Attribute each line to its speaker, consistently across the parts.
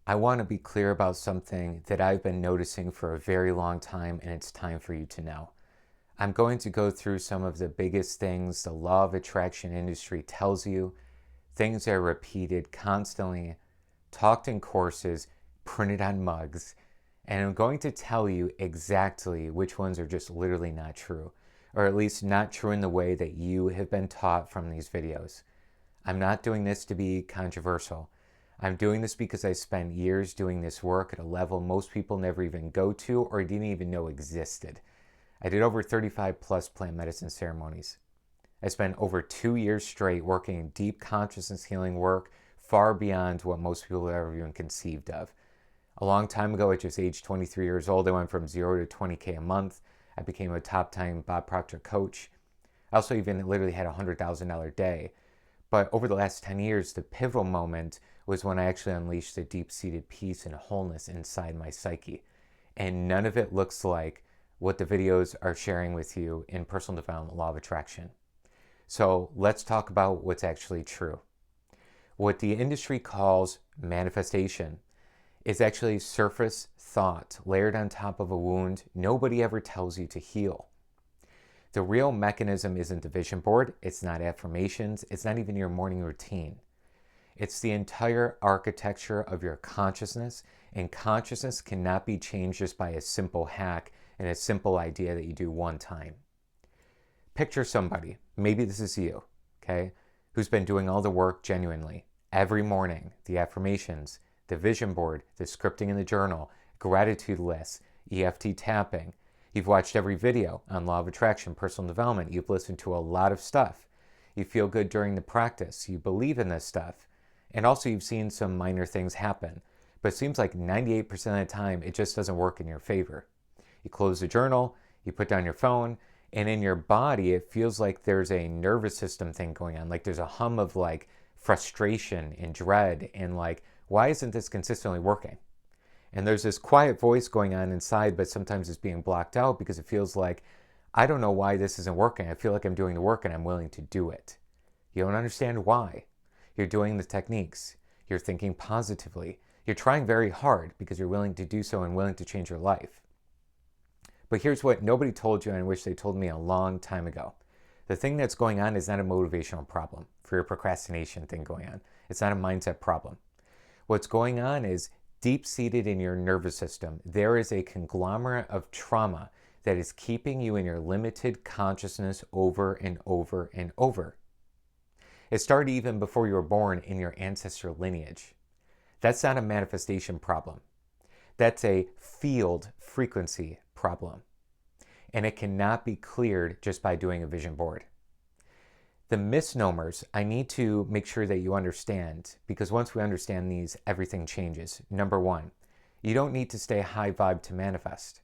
Speaker 1: I want to be clear about something that I've been noticing for a very long time, and it's time for you to know. I'm going to go through some of the biggest things the law of attraction industry tells you, things that are repeated constantly, talked in courses, printed on mugs, and I'm going to tell you exactly which ones are just literally not true, or at least not true in the way that you have been taught from these videos. I'm not doing this to be controversial. I'm doing this because I spent years doing this work at a level most people never even go to or didn't even know existed. I did over 35 plus plant medicine ceremonies. I spent over 2 years straight working in deep consciousness healing work far beyond what most people have ever even conceived of. A long time ago, at just age 23 years old, I went from 0 to 20K a month. I became a top-time Bob Proctor coach. I also even literally had a $100,000 day. But over the last 10 years, the pivotal moment was when I actually unleashed the deep-seated peace and wholeness inside my psyche. And none of it looks like what the videos are sharing with you in personal development law of attraction. So let's talk about what's actually true. What the industry calls manifestation is actually surface thought layered on top of a wound nobody ever tells you to heal. The real mechanism isn't the vision board, it's not affirmations, it's not even your morning routine. It's the entire architecture of your consciousness, and consciousness cannot be changed just by a simple hack and a simple idea that you do one time. Picture somebody, maybe this is you, okay, who's been doing all the work genuinely, every morning, the affirmations, the vision board, the scripting in the journal, gratitude lists, EFT tapping. You've watched every video on law of attraction, personal development. You've listened to a lot of stuff. You feel good during the practice. You believe in this stuff. And also you've seen some minor things happen. But it seems like 98% of the time, it just doesn't work in your favor. You close the journal, you put down your phone, and in your body, it feels like there's a nervous system thing going on. Like there's a hum of like frustration and dread and like, why isn't this consistently working? And there's this quiet voice going on inside, but sometimes it's being blocked out because it feels like, I don't know why this isn't working. I feel like I'm doing the work and I'm willing to do it. You don't understand why. You're doing the techniques. You're thinking positively. You're trying very hard because you're willing to do so and willing to change your life. But here's what nobody told you, and I wish they told me a long time ago. The thing that's going on is not a motivational problem for your procrastination thing going on. It's not a mindset problem. What's going on is deep-seated in your nervous system, there is a conglomerate of trauma that is keeping you in your limited consciousness over and over and over. It started even before you were born in your ancestor lineage. That's not a manifestation problem. That's a field frequency problem. And it cannot be cleared just by doing a vision board. The misnomers, I need to make sure that you understand, because once we understand these, everything changes. Number one, you don't need to stay high vibe to manifest.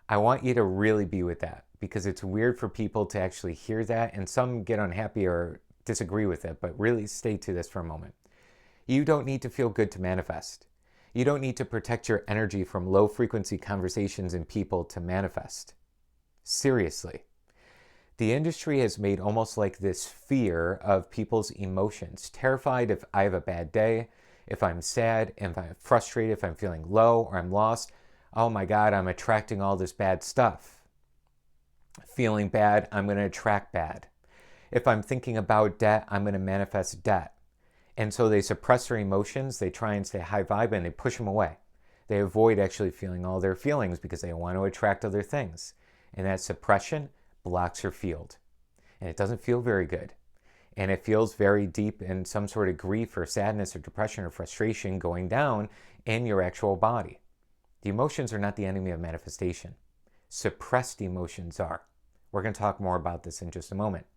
Speaker 1: I want you to really be with that, because it's weird for people to actually hear that, and some get unhappy or disagree with it, but really stay to this for a moment. You don't need to feel good to manifest. You don't need to protect your energy from low frequency conversations and people to manifest. Seriously. The industry has made almost like this fear of people's emotions, terrified if I have a bad day, if I'm sad, if I'm frustrated, if I'm feeling low or I'm lost. Oh my God, I'm attracting all this bad stuff. Feeling bad, I'm going to attract bad. If I'm thinking about debt, I'm going to manifest debt. And so they suppress their emotions, they try and stay high vibe, and they push them away. They avoid actually feeling all their feelings because they want to attract other things. And that suppression blocks your field. And it doesn't feel very good. And it feels very deep in some sort of grief or sadness or depression or frustration going down in your actual body. The emotions are not the enemy of manifestation. Suppressed emotions are. We're going to talk more about this in just a moment.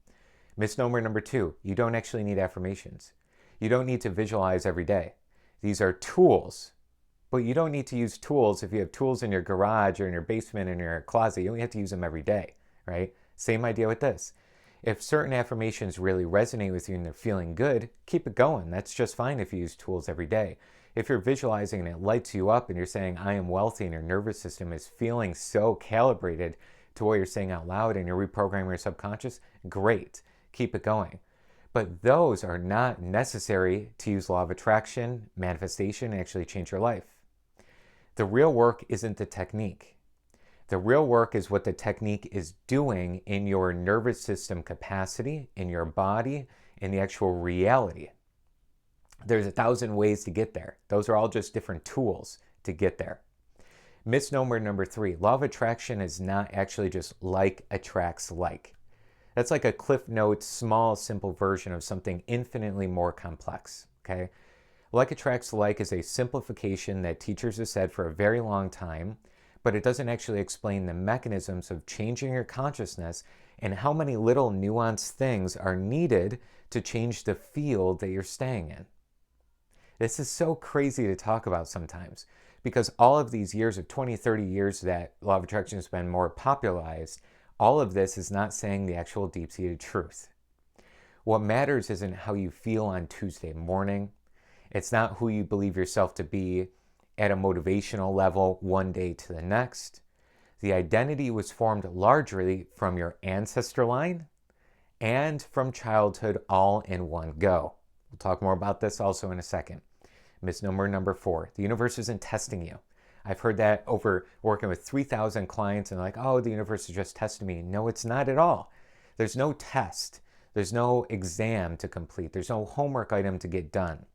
Speaker 1: Misnomer number two, you don't actually need affirmations. You don't need to visualize every day. These are tools. But you don't need to use tools if you have tools in your garage or in your basement or in your closet. You don't have to use them every day, right? Same idea with this. If certain affirmations really resonate with you and they're feeling good, keep it going. That's just fine if you use tools every day. If you're visualizing and it lights you up and you're saying, I am wealthy, and your nervous system is feeling so calibrated to what you're saying out loud and you're reprogramming your subconscious, great. Keep it going. But those are not necessary to use law of attraction, manifestation, and actually change your life. The real work isn't the technique. The real work is what the technique is doing in your nervous system capacity, in your body, in the actual reality. There's 1,000 ways to get there. Those are all just different tools to get there. Misnomer number 3, law of attraction is not actually just like attracts like. That's like a Cliff Notes, small, simple version of something infinitely more complex, okay? Like attracts like is a simplification that teachers have said for a very long time, but it doesn't actually explain the mechanisms of changing your consciousness and how many little nuanced things are needed to change the field that you're staying in. This is so crazy to talk about sometimes because all of these years of 20, 30 years that law of attraction has been more popularized, all of this is not saying the actual deep-seated truth. What matters isn't how you feel on Tuesday morning. It's not who you believe yourself to be at a motivational level one day to the next. The identity was formed largely from your ancestor line and from childhood all in one go. We'll talk more about this also in a second. Misnomer number 4, the universe isn't testing you. I've heard that over working with 3,000 clients and like, oh, the universe is just testing me. No, it's not at all. There's no test. There's no exam to complete. There's no homework item to get done.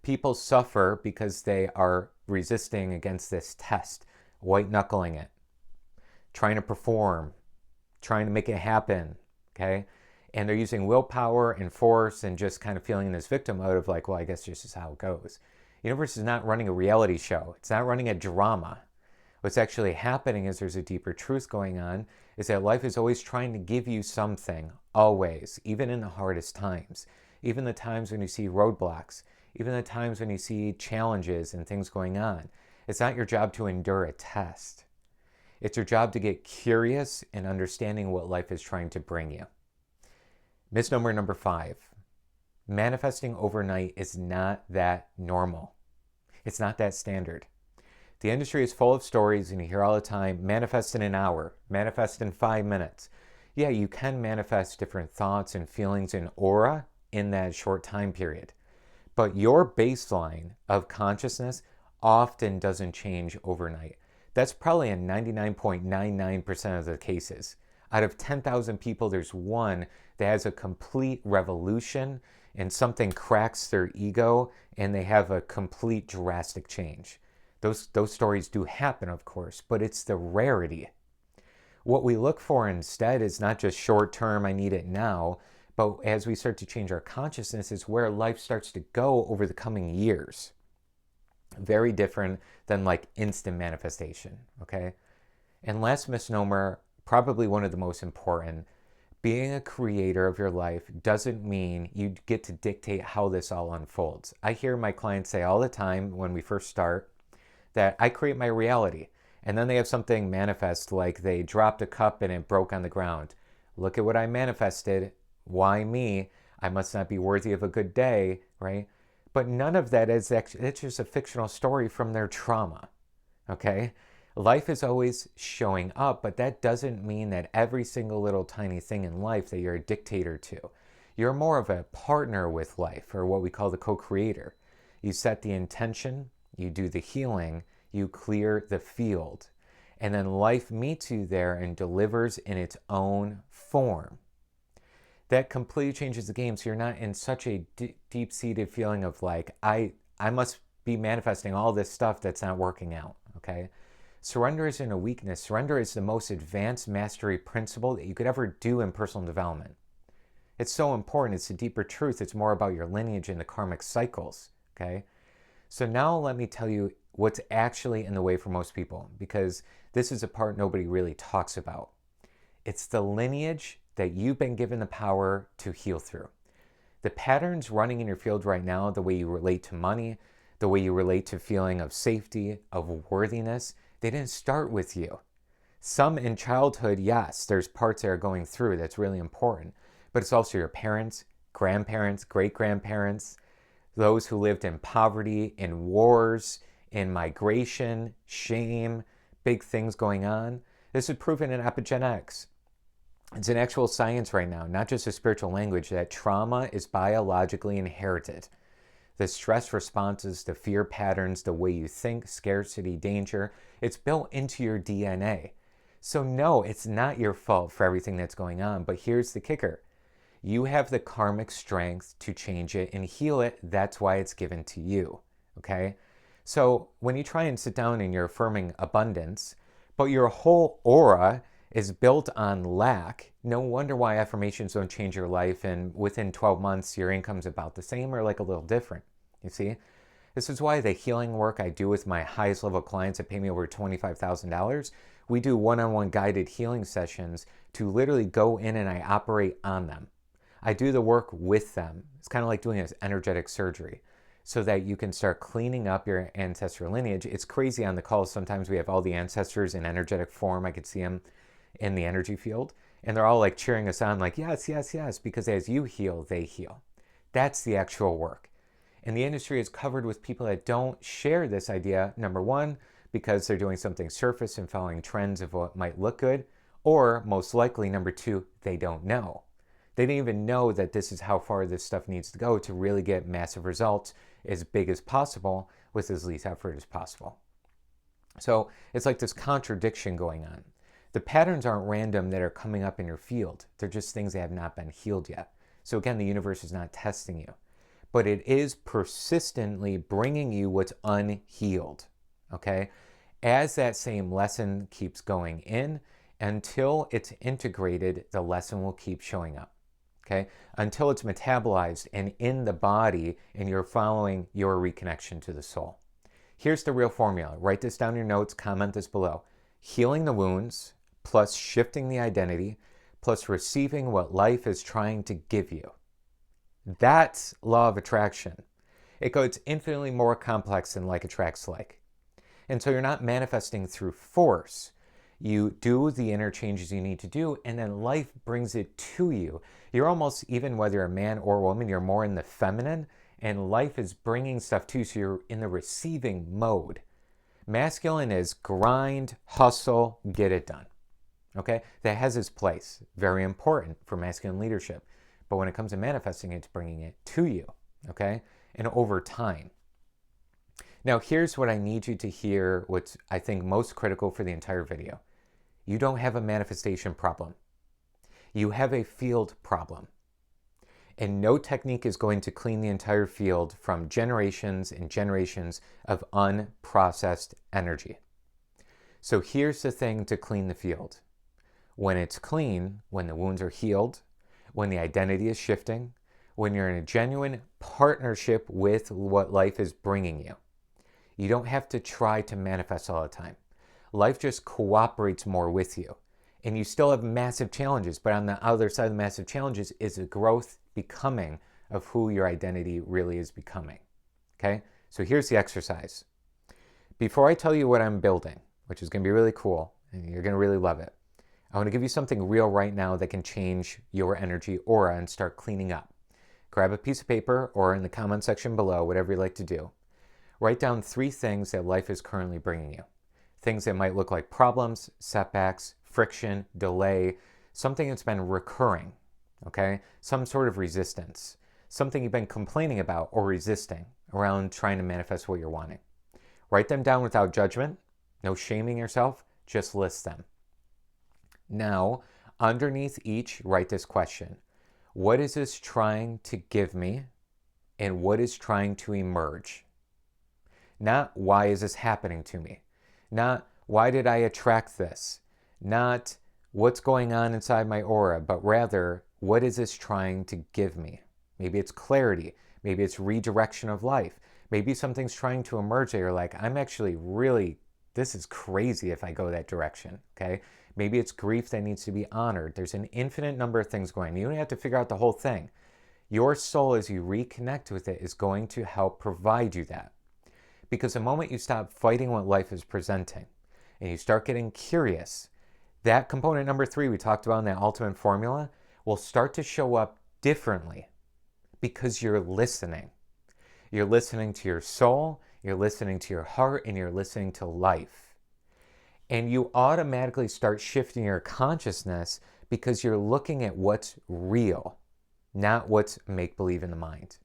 Speaker 1: People suffer because they are resisting against this test, white knuckling it, trying to perform, trying to make it happen, okay? And they're using willpower and force and just kind of feeling in this victim mode of like, well, I guess this is how it goes. The universe is not running a reality show. It's not running a drama. What's actually happening is there's a deeper truth going on, is that life is always trying to give you something, always, even in the hardest times, even the times when you see roadblocks, even the times when you see challenges and things going on. It's not your job to endure a test. It's your job to get curious and understanding what life is trying to bring you. Misnomer number 5, manifesting overnight is not that normal. It's not that standard. The industry is full of stories and you hear all the time, manifest in an hour, manifest in 5 minutes. Yeah, you can manifest different thoughts and feelings and aura in that short time period. But your baseline of consciousness often doesn't change overnight. That's probably in 99.99% of the cases. Out of 10,000 people, there's one that has a complete revolution and something cracks their ego and they have a complete drastic change. Those stories do happen, of course, but it's the rarity. What we look for instead is not just short term, I need it now, but as we start to change our consciousness is where life starts to go over the coming years. Very different than like instant manifestation, okay? And last misnomer, probably one of the most important, being a creator of your life doesn't mean you get to dictate how this all unfolds. I hear my clients say all the time when we first start that I create my reality. And then they have something manifest, like they dropped a cup and it broke on the ground. Look at what I manifested. Why me? I must not be worthy of a good day, right? But none of that is actually, it's just a fictional story from their trauma, okay? Life is always showing up, but that doesn't mean that every single little tiny thing in life that you're a dictator to. You're more of a partner with life, or what we call the co-creator. You set the intention, you do the healing, you clear the field, and then life meets you there and delivers in its own form. That completely changes the game, so you're not in such a deep-seated feeling of like, I must be manifesting all this stuff that's not working out, okay? Surrender isn't a weakness. Surrender is the most advanced mastery principle that you could ever do in personal development. It's so important. It's a deeper truth. It's more about your lineage and the karmic cycles, okay? So now let me tell you what's actually in the way for most people, because this is a part nobody really talks about. It's the lineage that you've been given the power to heal through. The patterns running in your field right now, the way you relate to money, the way you relate to feeling of safety, of worthiness, they didn't start with you. Some in childhood, yes, there's parts that are going through that's really important, but it's also your parents, grandparents, great-grandparents, those who lived in poverty, in wars, in migration, shame, big things going on. This is proven in epigenetics. It's an actual science right now, not just a spiritual language, that trauma is biologically inherited. The stress responses, the fear patterns, the way you think, scarcity, danger, it's built into your DNA. So no, it's not your fault for everything that's going on, but here's the kicker. You have the karmic strength to change it and heal it. That's why it's given to you, okay? So when you try and sit down and you're affirming abundance, but your whole aura is built on lack, no wonder why affirmations don't change your life, and within 12 months your income's about the same or like a little different. You see? This is why the healing work I do with my highest level clients that pay me over $25,000, we do one-on-one guided healing sessions to literally go in and I operate on them. I do the work with them. It's kind of like doing an energetic surgery so that you can start cleaning up your ancestral lineage. It's crazy on the calls. Sometimes we have all the ancestors in energetic form. I could see them in the energy field. And they're all like cheering us on like, yes, yes, yes, because as you heal, they heal. That's the actual work. And the industry is covered with people that don't share this idea, number one, because they're doing something surface and following trends of what might look good, or most likely, number two, they don't know. They didn't even know that this is how far this stuff needs to go to really get massive results as big as possible with as least effort as possible. So it's like this contradiction going on. The patterns aren't random that are coming up in your field. They're just things that have not been healed yet. So again, the universe is not testing you, but it is persistently bringing you what's unhealed, okay? As that same lesson keeps going in, until it's integrated, the lesson will keep showing up, okay? Until it's metabolized and in the body and you're following your reconnection to the soul. Here's the real formula. Write this down in your notes, comment this below. Healing the wounds plus shifting the identity plus receiving what life is trying to give you. That's law of attraction. It goes infinitely more complex than like attracts like. And so you're not manifesting through force. You do the inner changes you need to do, and then life brings it to you. You're almost, even whether you're a man or a woman, you're more in the feminine, and life is bringing stuff to you, so you're in the receiving mode. Masculine is grind, hustle, get it done. Okay? That has its place. Very important for masculine leadership. But when it comes to manifesting, it's bringing it to you. Okay? And over time. Now, here's what I need you to hear, what's I think most critical for the entire video. You don't have a manifestation problem. You have a field problem. And no technique is going to clean the entire field from generations and generations of unprocessed energy. So here's the thing to clean the field. When it's clean, when the wounds are healed, when the identity is shifting, when you're in a genuine partnership with what life is bringing you. You don't have to try to manifest all the time. Life just cooperates more with you. And you still have massive challenges, but on the other side of the massive challenges is a growth becoming of who your identity really is becoming. Okay? So here's the exercise. Before I tell you what I'm building, which is going to be really cool, and you're going to really love it, I want to give you something real right now that can change your energy aura and start cleaning up. Grab a piece of paper or in the comment section below, whatever you like to do. Write down 3 things that life is currently bringing you. Things that might look like problems, setbacks, friction, delay, something that's been recurring, okay? Some sort of resistance, something you've been complaining about or resisting around trying to manifest what you're wanting. Write them down without judgment, no shaming yourself, just list them. Now, underneath each, write this question. What is this trying to give me, and what is trying to emerge? Not why is this happening to me? Not why did I attract this? Not what's going on inside my aura, but rather, what is this trying to give me? Maybe it's clarity. Maybe it's redirection of life. Maybe something's trying to emerge that you're like, I'm actually really, this is crazy if I go that direction, okay? Maybe it's grief that needs to be honored. There's an infinite number of things going on. You don't have to figure out the whole thing. Your soul, as you reconnect with it, is going to help provide you that. Because the moment you stop fighting what life is presenting and you start getting curious, that component number 3 we talked about in that ultimate formula will start to show up differently because you're listening. You're listening to your soul, you're listening to your heart, and you're listening to life. And you automatically start shifting your consciousness because you're looking at what's real, not what's make-believe in the mind.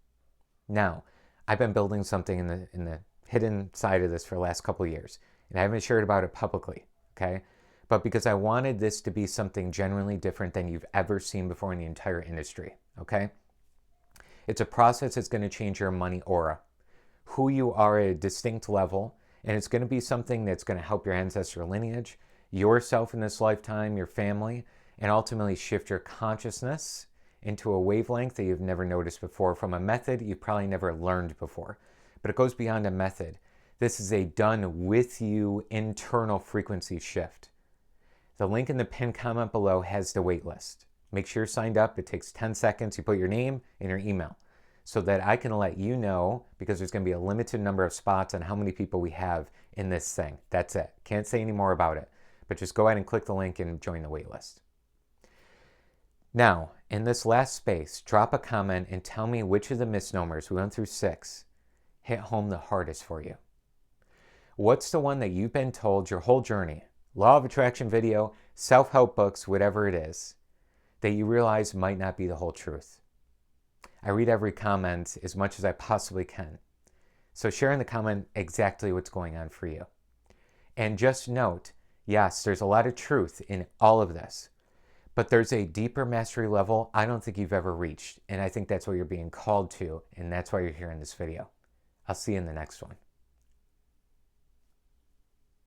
Speaker 1: Now, I've been building something in the hidden side of this for the last couple of years, and I haven't shared about it publicly, okay? But because I wanted this to be something genuinely different than you've ever seen before in the entire industry, okay? It's a process that's going to change your money aura, who you are at a distinct level, and it's going to be something that's going to help your ancestral lineage, yourself in this lifetime, your family, and ultimately shift your consciousness into a wavelength that you've never noticed before from a method you've probably never learned before. But it goes beyond a method. This is a done with you internal frequency shift. The link in the pinned comment below has the wait list. Make sure you're signed up. It takes 10 seconds. You put your name and your email so that I can let you know, because there's going to be a limited number of spots on how many people we have in this thing. That's it. Can't say any more about it. But just go ahead and click the link and join the wait list. Now, in this last space, drop a comment and tell me which of the misnomers, we went through 6, hit home the hardest for you. What's the one that you've been told your whole journey, law of attraction video, self-help books, whatever it is, that you realize might not be the whole truth? I read every comment as much as I possibly can. So share in the comment exactly what's going on for you. And just note, yes, there's a lot of truth in all of this, but there's a deeper mastery level I don't think you've ever reached. And I think that's what you're being called to, and that's why you're here in this video. I'll see you in the next one.